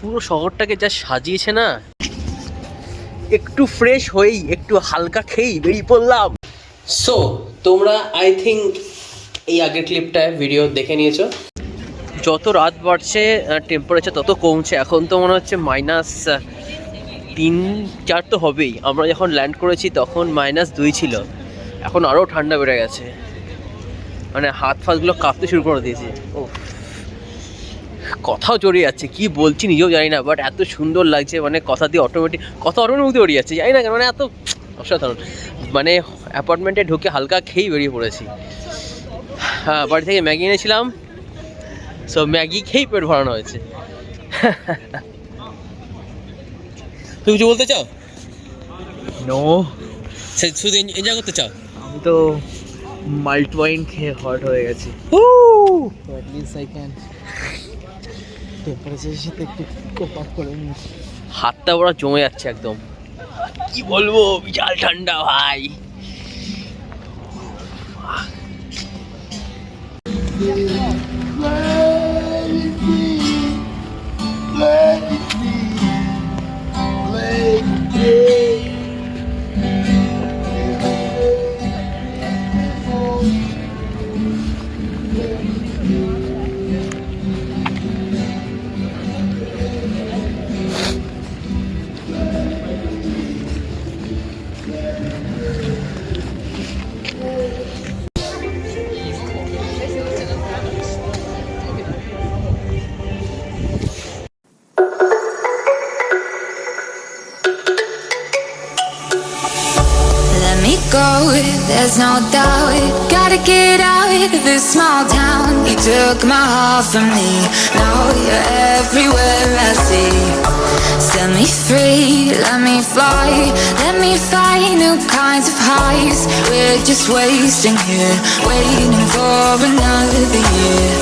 পুরো শহরটাকে যা সাজিয়েছে না, একটু ফ্রেশ হয়েই একটু হালকা খেয়েই বেরিয়ে পড়লাম। সো তোমরা আই থিঙ্ক এই আগের ক্লিপটায় ভিডিও দেখে নিয়েছো। যত রাত বাড়ছে টেম্পারেচার তত কমছে। এখন তো মনে হচ্ছে -3-4 তো হবেই। আমরা যখন ল্যান্ড করেছি তখন -2 ছিল, এখন আরও ঠান্ডা বেড়ে গেছে। মানে হাত ফাতগুলো কাঁপতে শুরু করে দিয়েছে। ও, কথাও জড়িয়ে যাচ্ছে, কি বলছি নিজেও জানি না, বাট এত সুন্দর লাগছে। মানে কথা অটোমেটিক জড়িয়ে যাচ্ছে, জানি না কেন, মানে এত অসাধারণ। মানে অ্যাপার্টমেন্টে ঢুকে হালকা খেয়েই বেরিয়ে পড়েছি। হ্যাঁ, বাড়ি থেকে ম্যাগি এনেছিলাম, সো ম্যাগি খেয়েই পেট ভরানো হয়েছে। তুমি কিছু বলতে চাও? নো, শুধু এনজয় করতে চাও? আমি তো মাল্ট ওয়াইন খেয়ে হট হয়ে গেছি। At least I can টেম্পারেচারের সাথে একটু কোপ আপ করে নিই। হাতটা ওরা জমে যাচ্ছে একদম, কি বলবো, বিশাল ঠান্ডা ভাই। Go, there's no doubt. Gotta get out of this small town. You took my heart from me. Now you're everywhere I see. Set me free, let me fly. Let me find new kinds of highs. We're just wasting here, waiting for another year.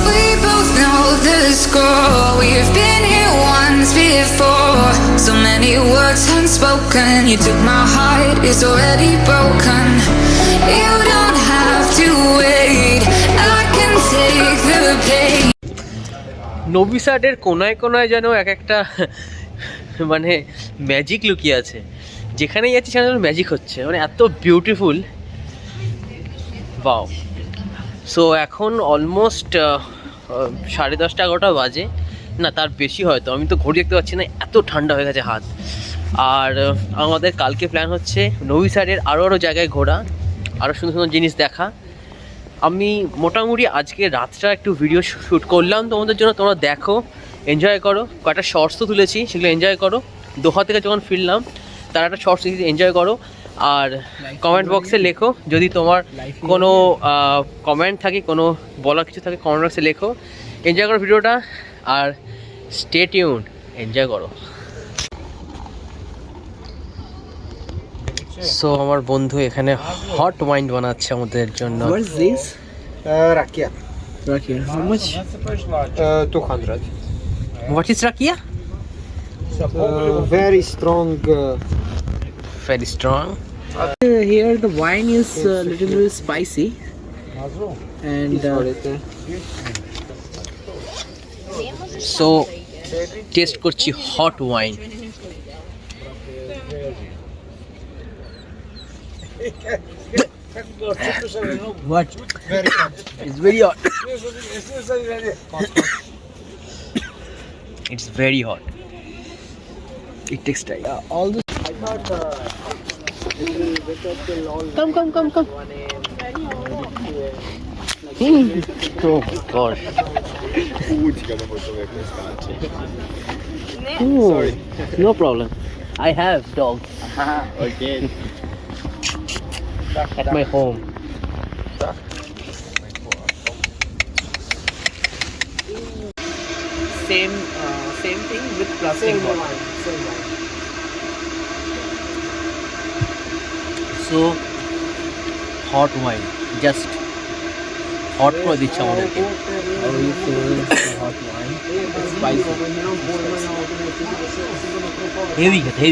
We both know the score. We've been here once before. So many words unspoken. You took my heart, it's already broken. You don't have to wait, I can take the pain. নবি সাইডের কোনায় কোনায় যেন এক একটা মানে magic লুকিয়ে আছে। যেখানেই যাচ্ছি সেখানে ম্যাজিক হচ্ছে, মানে এত বিউটিফুল। বাও। সো এখন অলমোস্ট 10:30-11টা বাজে, না তার বেশি হয়তো, আমি তো ঘড়ি দেখতে পাচ্ছি না, এত ঠান্ডা হয়ে গেছে হাত। আর আমাদের কালকে প্ল্যান হচ্ছে নবি সাইডের আরও জায়গায় ঘোরা, আরও সুন্দর সুন্দর জিনিস দেখা। আমি মোটামুটি আজকে রাতটা একটু ভিডিও শ্যুট করলাম তোমাদের জন্য, তোমরা দেখো, এনজয় করো। কয়েকটা শর্টস তো তুলেছি, সেগুলো এনজয় করো। দোহা থেকে যখন ফিরলাম তার একটা শর্টস এনজয় করো। আর কমেন্ট বক্সে লেখো যদি তোমার কোনো কমেন্ট থাকে, কোনো বলার কিছু থাকে, কমেন্ট বক্সে লেখো। এনজয় করো ভিডিওটা, আর স্টে টিউন, এনজয় করো। সো আমার বন্ধু এখানে হট ওয়াইন বানাচ্ছে আমাদের জন্য। What is this? Rakia. Rakia. How much? 200. What is rakia? Very strong. Very strong. Here the wine is a little bit spicy, and so taste করছি hot wine. what? Very hot. It's very hot. It's very hot. It takes time. All this. I thought Come. Oh my gosh. Sorry. No problem. I have dog Okay. at my home. Same thing with plastic bottle. Same one. So hot wine, just hot করে দিচ্ছে আমাদেরকে। How you feel hot wine? It's spicy. Heavy খেতে।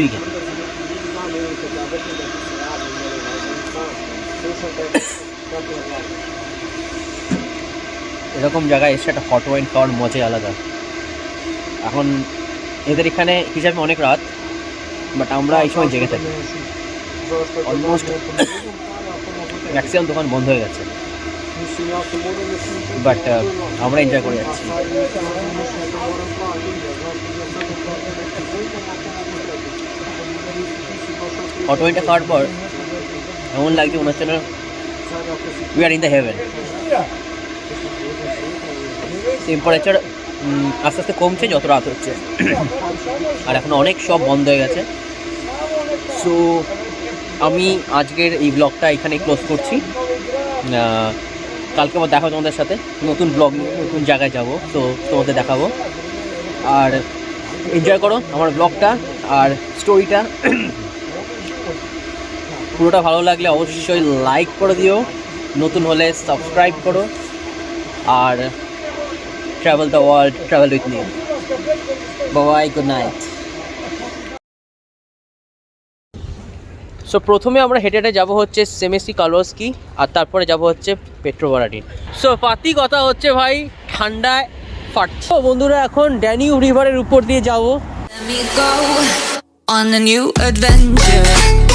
এরকম জায়গায় এসে একটা hot wine খাওয়ার মজাই আলাদা। এখন এদের এখানে হিসাবে অনেক রাত, বাট আমরা এই সময় জেগে থাকি। অলমোস্ট ম্যাক্সিমাম দোকান বন্ধ হয়ে গেছে, বাট আমরা এনজয় করে যাচ্ছি। হট ওয়াইনটা খাওয়ার পর এমন লাগছে মনে হচ্ছে না we are in the haven. Temperature আস্তে আস্তে কমছে যত রাত হচ্ছে, আর এখন অনেক সব বন্ধ হয়ে গেছে। সো আমি আজকের এই ব্লগটা এখানে ক্লোজ করছি। কালকে আবার দেখাবো তোমাদের সাথে নতুন ব্লগ নিয়ে, নতুন জায়গায় যাবো, তো তোমাদের দেখাবো। আর এনজয় করো আমার ব্লগটা আর স্টোরিটা। পুরোটা ভালো লাগলে অবশ্যই লাইক করে দিও, নতুন হলে সাবস্ক্রাইব করো, আর travel the world, travel with me. Bye, good night. So প্রথমে আমরা হেঁটে হেঁটে যাবো হচ্ছে সেমেসি কালোস্কি, আর তারপরে যাব হচ্ছে পেট্রোভারাডি। সো পাতি কথা হচ্ছে ভাই, ঠান্ডায় ফাটছে। বন্ধুরা এখন ড্যানিউব রিভারের উপর দিয়ে যাবো। Let me go on a new adventure.